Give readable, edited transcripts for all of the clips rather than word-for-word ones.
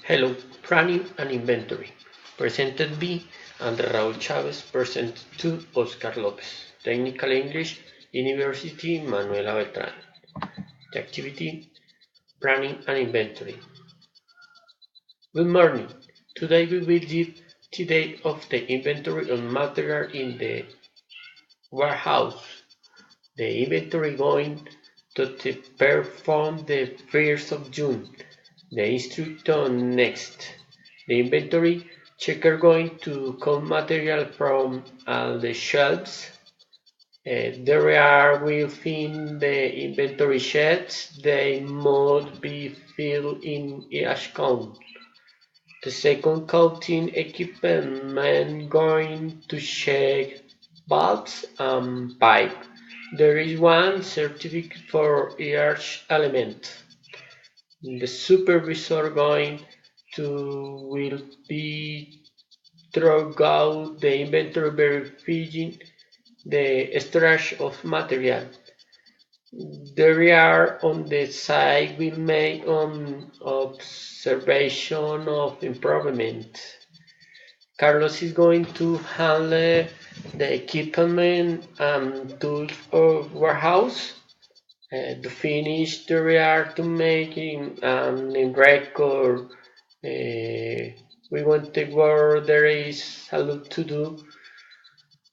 Hello, Planning and Inventory. Presented by André Raúl Chávez, presented to Oscar López. Technical English, University Manuela Beltrán. The activity, Planning and Inventory. Good morning. Today we will give the date of the inventory on material in the warehouse. The inventory going to perform the 1st of June. The instructor next. The inventory checker going to count material from all the shelves. There are within the inventory sheets. They must be filled in each count. The second counting equipment going to check bulbs and pipe. There is one certificate for each element. The supervisor going to will be throughout the inventory verifying the storage of material. There are on the side will make an observation of improvement. Carlos is going to handle the equipment and tools of warehouse. To finish, there are to make in record. We want to work. There is a lot to do.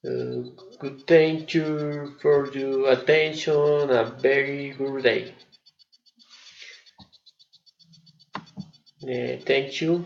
Good thank you for your attention. A very good day. Thank you.